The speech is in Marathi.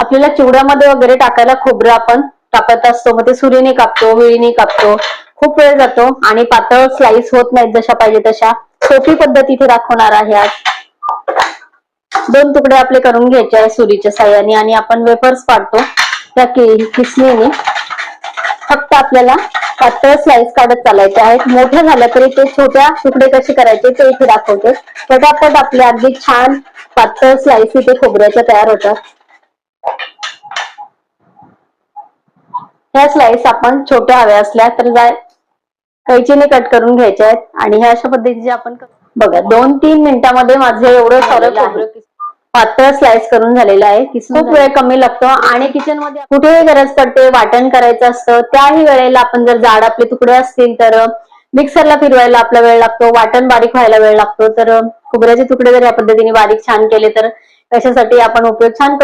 आपल्याला चिवड्यामध्ये वगैरे टाकायला खोबरं आपण टाकत असतो, मग ते सुरीने कापतो, विळीने कापतो, खूप वेळ जातो आणि पातळ स्लाइस होत नाहीत जशा पाहिजे तशा. सोपी पद्धत इथे दाखवणार आहे आज. 2 तुकडे आपले करून घ्यायचे आहे सुरीच्या साह्याने आणि आपण वेफर्स पाडतो त्या किसणीने. फक्त आपल्याला पातळ स्लाइस काढत चालायचे आहेत. मोठे झाले तरी ते छोट्या तुकडे कसे करायचे ते इथे दाखवते. पटापट आपले अगदी छान पातळ स्लाइस इथे खोबऱ्याच्या तयार होतात. ह्या स्लाइस आपण छोट्या हव्या असल्या तर कैचीने कट करून घ्यायच्या आहेत आणि ह्या अशा पद्धतीचे आपण बघा 2-3 मिनिटांमध्ये माझे एवढं सारं खोबरं पातळ स्लाइस करून झालेलं आहे. खूप वेळ कमी लागतो आणि किचन मध्ये कुठेही गरज पडते, वाटण करायचं असतं त्याही वेळेला आपण जर जाड आपले तुकडे असतील तर मिक्सरला फिरवायला आपला वेळ लागतो, वाटण बारीक व्हायला वेळ लागतो. तर खोबऱ्याचे तुकडे जर या पद्धतीने बारीक छान केले तर कशासाठी आपण उपयोग छान करू